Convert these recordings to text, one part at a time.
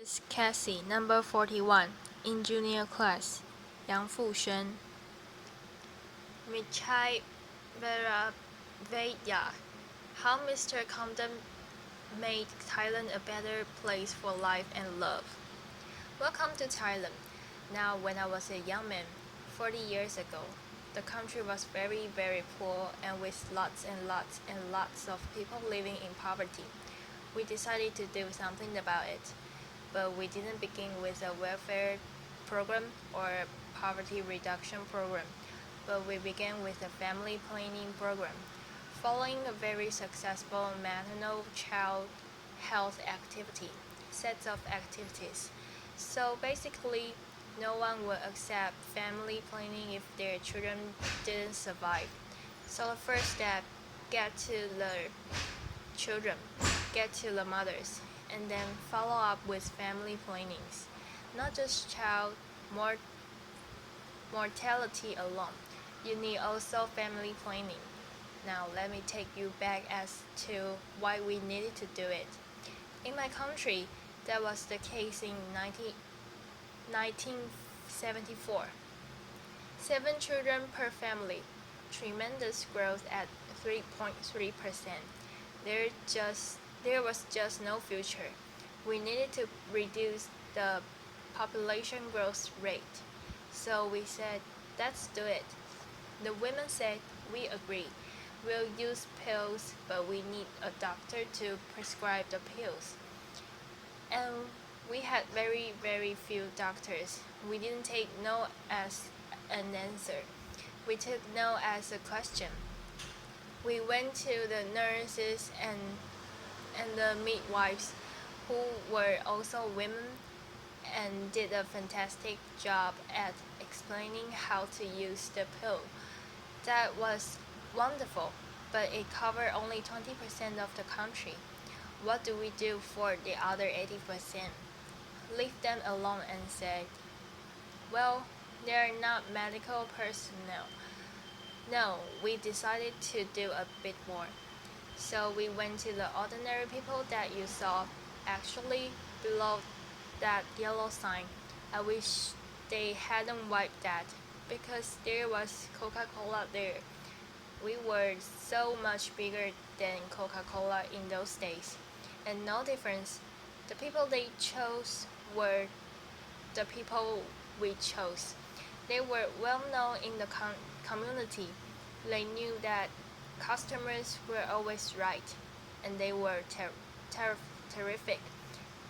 It's Cassie, number 41, in junior class. Yang Fushen. Mechai Viravaidya. How Mr. Condom made Thailand a better place for life and love. Welcome to Thailand. Now, when I was a young man, 40 years ago, the country was very, very poor and with lots and lots and lots of people living in poverty. We decided to do something about it. But we didn't begin with a welfare program or a poverty reduction program, but we began with a family planning program, following a very successful maternal child health activity, sets of activities. So basically, no one will accept family planning if their children didn't survive. So the first step, get to the children, get to the mothers, and then follow up with family plannings. Not just child mortality alone. You need also family planning. Now let me take you back as to why we needed to do it. In my country, that was the case in 1974. 7 children per family. Tremendous growth at 3.3%. There was just no future. We needed to reduce the population growth rate. So we said, let's do it. The women said, we agree. We'll use pills, but we need a doctor to prescribe the pills. And we had very, very few doctors. We didn't take no as an answer. We took no as a question. We went to the nurses and the midwives, who were also women, and did a fantastic job at explaining how to use the pill. That was wonderful, but it covered only 20% of the country. What do we do for the other 80%? Leave them alone and say, well, they're not medical personnel. No, we decided to do a bit more. So we went to the ordinary people that you saw actually below that yellow sign. I wish they hadn't wiped that, because there was Coca-Cola there. We were so much bigger than Coca-Cola in those days, and no difference. The people they chose were the people we chose. They were well known in the community. They knew that customers were always right, and they were terrific,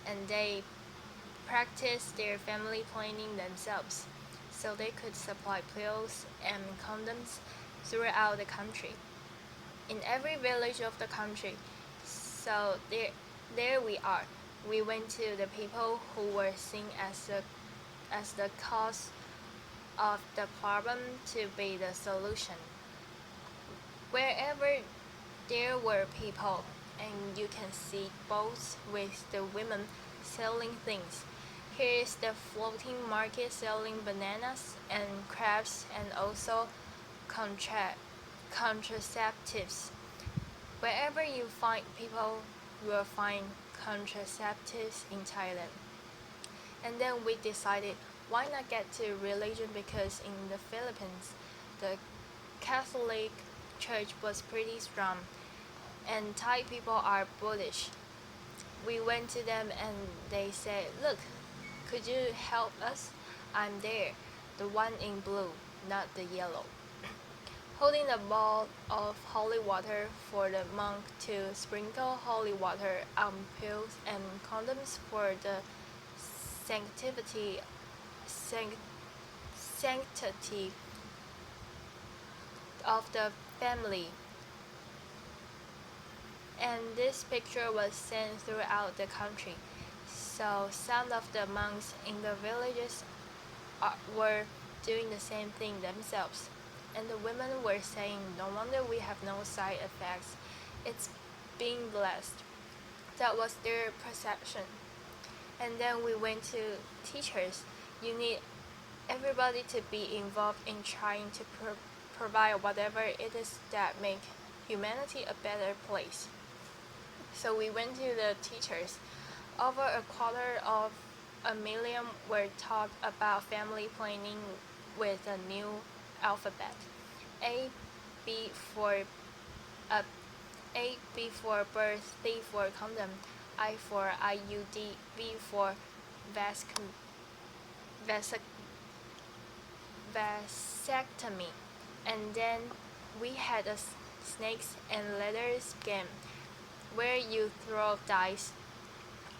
and they practiced their family planning themselves, so they could supply pills and condoms throughout the country, in every village of the country. So there we are. We went to the people who were seen as the cause of the problem to be the solution. Wherever there were people, and you can see boats with the women selling things. Here is the floating market selling bananas and crabs, and also contraceptives. Wherever you find people, you will find contraceptives in Thailand. And then we decided, why not get to religion, because in the Philippines, the Catholic Church was pretty strong, and Thai people are Buddhist. We went to them and they said, look, could you help us? I'm there, the one in blue, not the yellow, holding a ball of holy water for the monk to sprinkle holy water on pills and condoms for the sanctity of the family. And this picture was sent throughout the country. So some of the monks in the villages were doing the same thing themselves. And the women were saying, no wonder we have no side effects. It's being blessed. That was their perception. And then we went to teachers. You need everybody to be involved in trying to provide whatever it is that make humanity a better place. So we went to the teachers. Over a quarter of a million were taught about family planning with a new alphabet. A, B for uh, A, B for birth, C for condom, I for IUD, V for vas- vasectomy. And then we had a snakes and ladders game where you throw dice.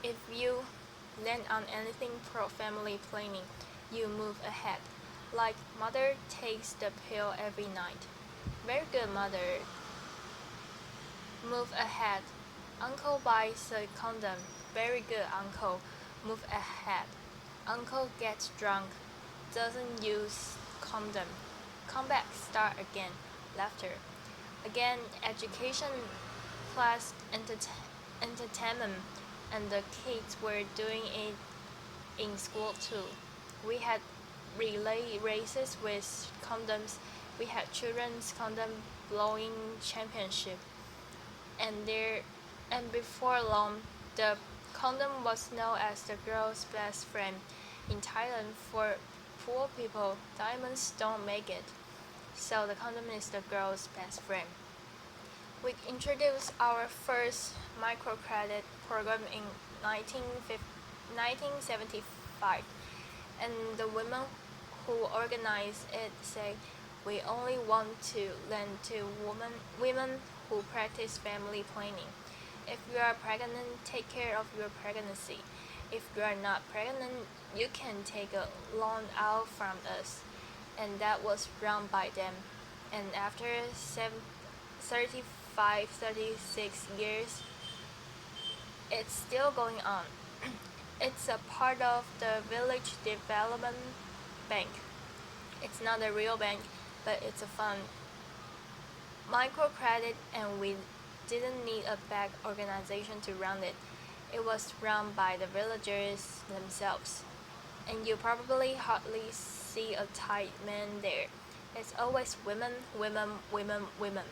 If you land on anything pro family planning, you move ahead. Like mother takes the pill every night. Very good mother. Move ahead. Uncle buys a condom. Very good uncle. Move ahead. Uncle gets drunk. Doesn't use condom. Come back, start again. Laughter. Again, education plus entertainment, and the kids were doing it in school too. We had relay races with condoms. We had children's condom blowing championship, and before long, the condom was known as the girl's best friend. In Thailand, for poor people, diamonds don't make it, so the condom is the girl's best friend. We introduced our first microcredit program in 1975, and the women who organized it say, "We only want to lend to women who practice family planning. If you are pregnant, take care of your pregnancy. If you are not pregnant, you can take a loan out from us." And that was run by them. And after 36 years, it's still going on. It's a part of the Village Development Bank. It's not a real bank, but it's a fund. Microcredit, and we didn't need a big organization to run it. It was run by the villagers themselves. And you probably hardly see a Thai man there. It's always women, women, women, women.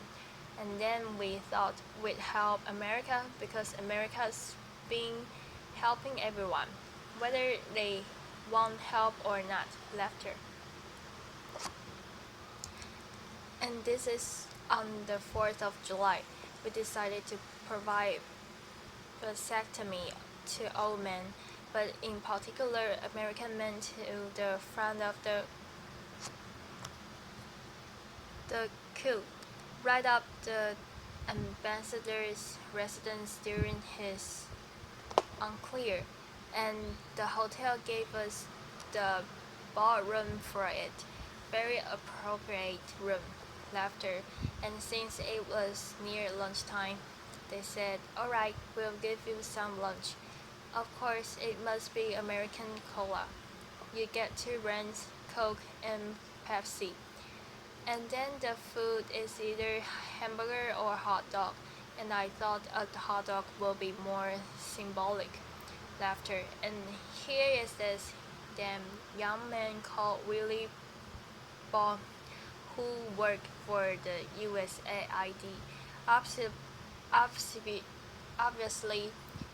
And then we thought we'd help America because America's been helping everyone, whether they want help or not. Laughter. And this is on the 4th of July. We decided to provide vasectomy to old men, but in particular American men, to the front of the queue, right up the ambassador's residence during his unclear, and the hotel gave us the ballroom for it. Very appropriate room. Laughter. And since it was near lunchtime, they said, "Alright, we'll give you some lunch." Of course, it must be American cola. You get 2 brands, Coke and Pepsi. And then the food is either hamburger or hot dog, and I thought a hot dog will be more symbolic. Laughter. And here is this damn young man called Willie Ball, who worked for the USAID. Obviously,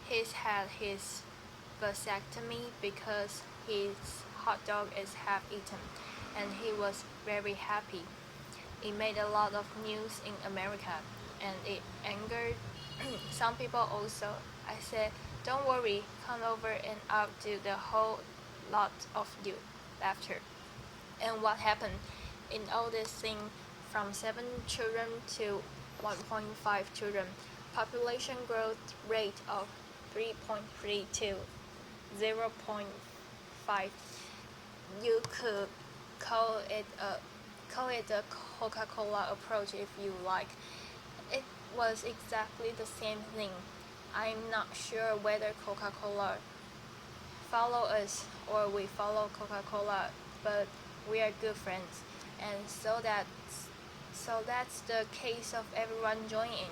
he's had his vasectomy because his hot dog is half eaten, and he was very happy. It made a lot of news in America, and it angered some people also. I said, "Don't worry, come over and I'll do the whole lot of you." Laughter. And what happened? In all this thing, from 7 children to 1.5 children, population growth rate of 3.3 to 0.5. You could call it a Coca-Cola approach if you like. It was exactly the same thing. I'm not sure whether Coca-Cola follow us or we follow Coca-Cola, but we are good friends, and so that's the case of everyone joining.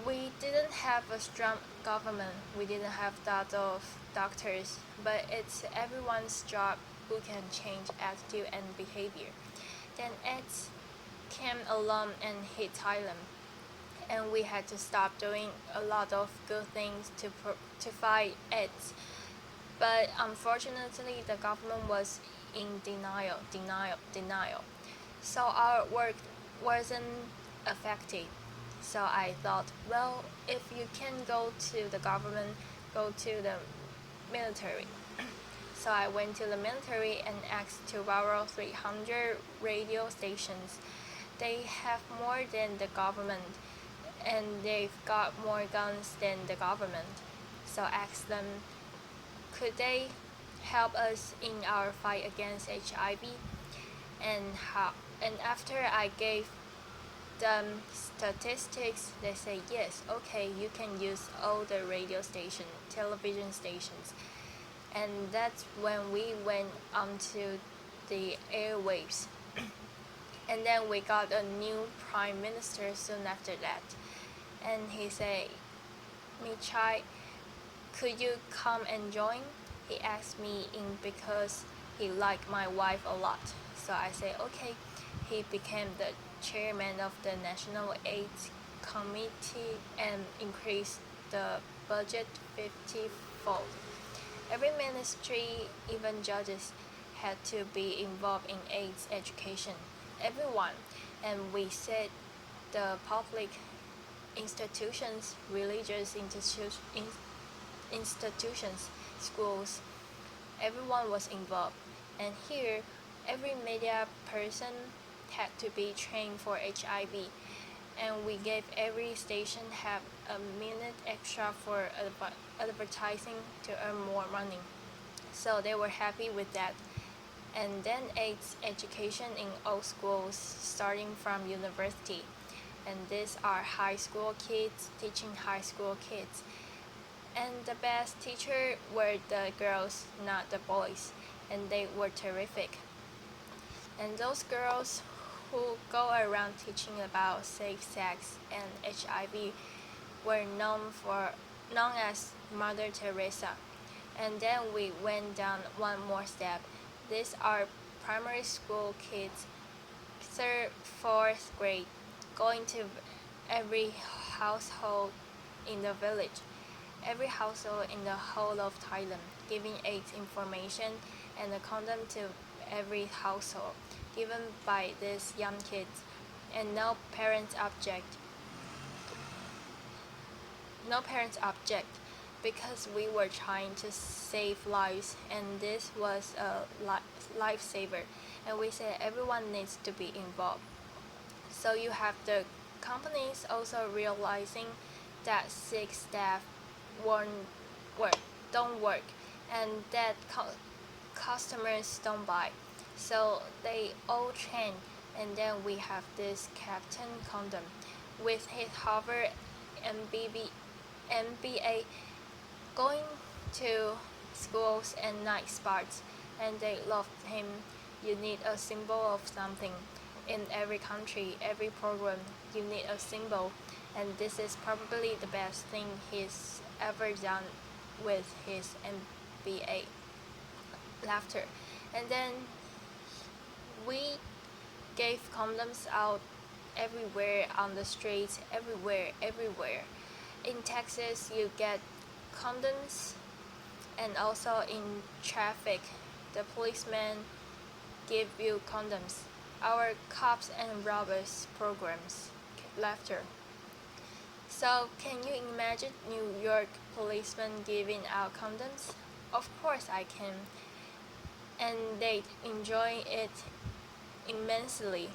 We didn't have a strong government, we didn't have that of doctors, but it's everyone's job who can change attitude and behavior. Then AIDS came along and hit Thailand. and we had to stop doing a lot of good things to fight AIDS. But unfortunately, the government was in denial. So our work wasn't affected. So I thought, well, if you can go to the government, go to the military. So I went to the military and asked to borrow 300 radio stations. They have more than the government, and they've got more guns than the government. So I asked them, could they help us in our fight against HIV? And how? And after I gave them statistics, they say yes, okay, you can use all the radio station, television stations. And that's when we went onto the airwaves. And then we got a new prime minister soon after that. And he said, Mechai, could you come and join? He asked me in because he liked my wife a lot. So I said, okay. He became the chairman of the National AIDS Committee and increased the budget 50-fold. Every ministry, even judges, had to be involved in AIDS education. Everyone. And we said the public institutions, religious institutions, schools, everyone was involved. And here, every media person had to be trained for HIV. And we gave every station have a minute extra for advertising to earn more money. So they were happy with that. And then AIDS education in all schools, starting from university. And these are high school kids teaching high school kids. And the best teacher were the girls, not the boys. And they were terrific. And those girls who go around teaching about safe sex and HIV were known as Mother Teresa. And then we went down one more step. These are primary school kids, 3rd, 4th grade, going to every household in the village, every household in the whole of Thailand, giving AIDS information and a condom to every household, given by these young kids, and no parents object. No parents object because we were trying to save lives, and this was a lifesaver. And we said everyone needs to be involved. So you have the companies also realizing that sick staff don't work, and that customers don't buy. So they all train, and then we have this Captain Condom with his Harvard MBA going to schools and night spots, and they loved him. You need a symbol of something. In every country, every program, you need a symbol, and this is probably the best thing he's ever done with his MBA. Laughter. And then we gave condoms out everywhere on the streets, everywhere. In Texas, you get condoms, and also in traffic, the policemen give you condoms. Our cops and robbers programs. Laughter. So, can you imagine New York policemen giving out condoms? Of course I can. And they enjoy it immensely.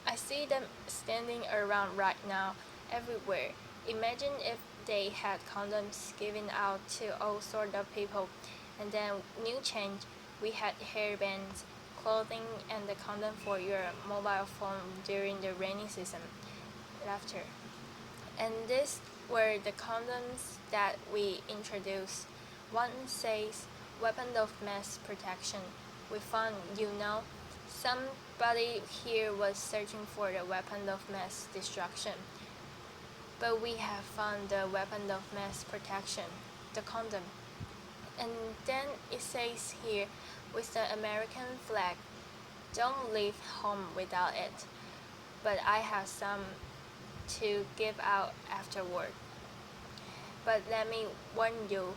I see them standing around right now, everywhere. Imagine if they had condoms given out to all sorts of people. And then new change, we had hairbands, clothing, and the condom for your mobile phone during the rainy season. Laughter. And these were the condoms that we introduced. One says weapon of mass protection. We found, somebody here was searching for the weapon of mass destruction. But we have found the weapon of mass protection, the condom. And then it says here, with the American flag, don't leave home without it. But I have some to give out afterward. But let me warn you,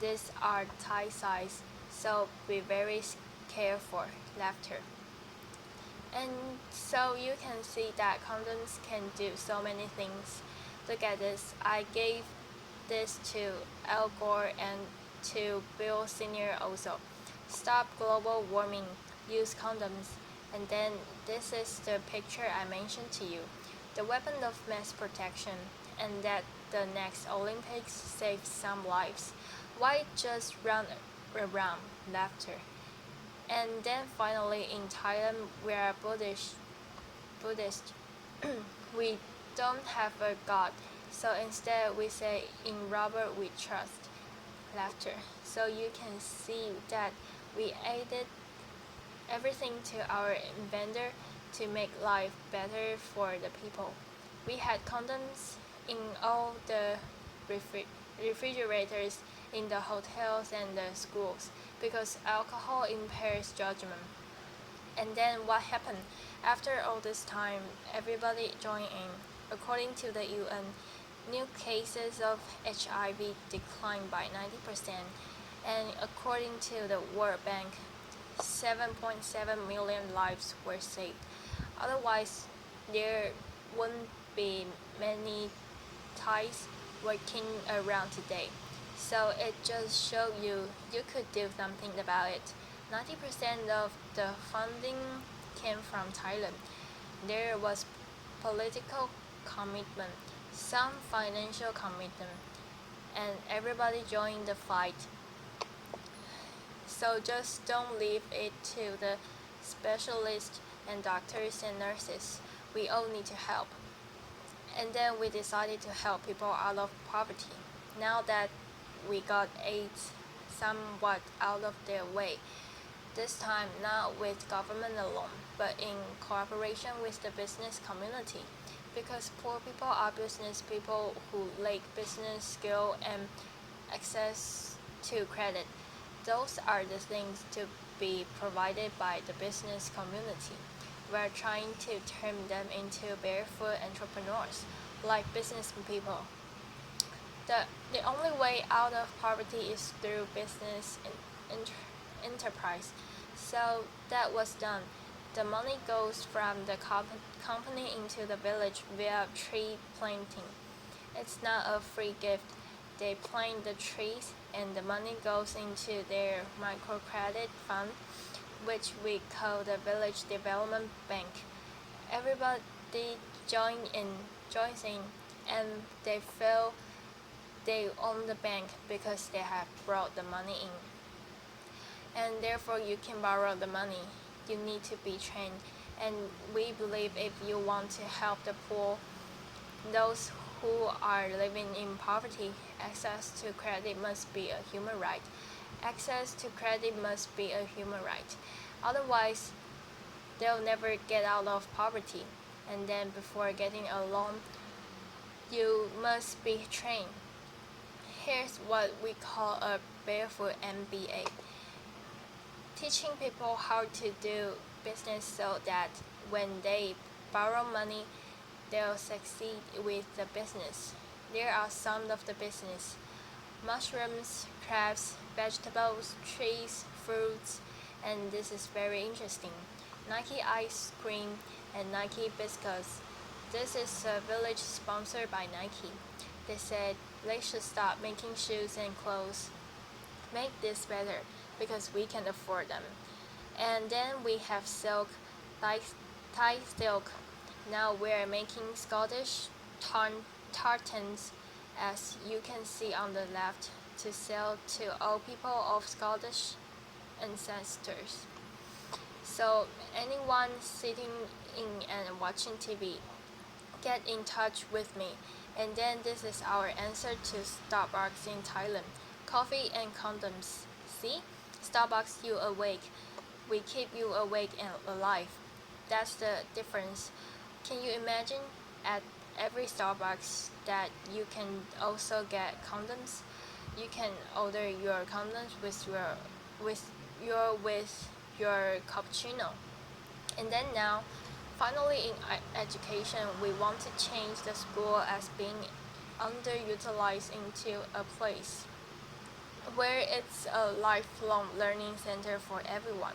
these are Thai size, so be very careful. Laughter. And so you can see that condoms can do so many things. Look at this. I gave this to Al Gore and to Bill Sr. also. Stop global warming. Use condoms. And then this is the picture I mentioned to you. The weapon of mass protection. And that the next Olympics saves some lives. Why just run around? Laughter. And then finally in Thailand we are Buddhist. We don't have a God, so instead we say in Robert we trust. Laughter. So you can see that we added everything to our inventor to make life better for the people. We had condoms in all the refrigerators in the hotels and the schools because alcohol impairs judgment. And then what happened? After all this time, everybody joined in. According to the UN, new cases of HIV declined by 90%, and according to the World Bank, 7.7 million lives were saved. Otherwise, there wouldn't be many Thais working around today. So it just showed you could do something about it. 90% of the funding came from Thailand. There was political commitment, some financial commitment, and everybody joined the fight. So just don't leave it to the specialists and doctors and nurses. We all need to help. And then we decided to help people out of poverty. Now that we got AIDS somewhat out of their way, this time not with government alone, but in cooperation with the business community. Because poor people are business people who lack business skill and access to credit. Those are the things to be provided by the business community. We're trying to turn them into barefoot entrepreneurs, like business people. The only way out of poverty is through business enterprise. So that was done. The money goes from the company into the village via tree planting. It's not a free gift. They plant the trees and the money goes into their microcredit fund, which we call the Village Development Bank. Everybody joins in, and they feel they own the bank because they have brought the money in. And therefore you can borrow the money. You need to be trained. And we believe if you want to help the poor, those who are living in poverty, access to credit must be a human right. Access to credit must be a human right. Otherwise, they'll never get out of poverty. And then before getting a loan, you must be trained. Here's what we call a barefoot MBA. Teaching people how to do business so that when they borrow money, they'll succeed with the business. There are some of the business: mushrooms, crabs, vegetables, trees, fruits, and this is very interesting. Nike ice cream and Nike biscuits. This is a village sponsored by Nike. They said they should stop making shoes and clothes. Make this better because we can afford them. And then we have silk, Thai silk. Now we're making Scottish tartans, as you can see on the left, to sell to all people of Scottish ancestors. So anyone sitting in and watching TV, get in touch with me. And then this is our answer to Starbucks in Thailand. Coffee and condoms. See? Starbucks you awake. We keep you awake and alive. That's the difference. Can you imagine at every Starbucks that you can also get condoms? You can order your condoms with your cappuccino. And then now, Finally, in education, we want to change the school as being underutilized into a place where it's a lifelong learning center for everyone.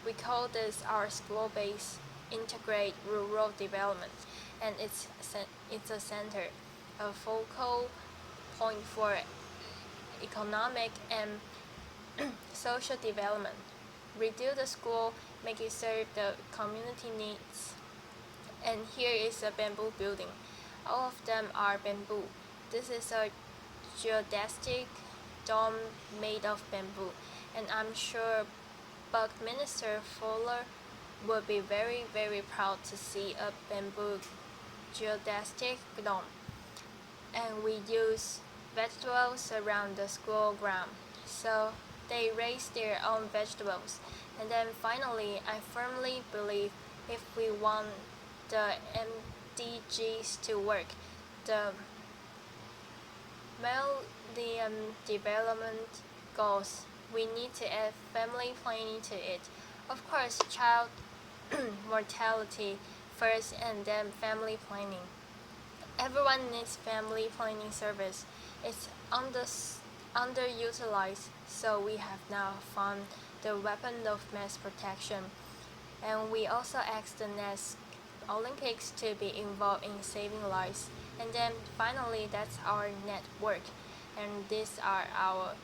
We call this our school-based integrate rural development, and it's a center, a focal point for economic and social development. Redo the school, make it serve the community needs. And here is a bamboo building. All of them are bamboo. This is a geodesic dome made of bamboo, and I'm sure Buckminster Fuller would be very, very proud to see a bamboo geodesic dome. And we use vegetables around the school ground, so they raise their own vegetables. And then finally, I firmly believe if we want the MDGs to work, the Millennium Development Goals, we need to add family planning to it. Of course, child mortality first and then family planning. Everyone needs family planning service. It's underutilized, so we have now found the weapon of mass protection. And we also asked the next Olympics to be involved in saving lives. And then finally, that's our network. And these are our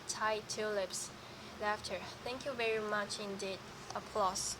Thai tulips. Laughter. Thank you very much indeed. Applause.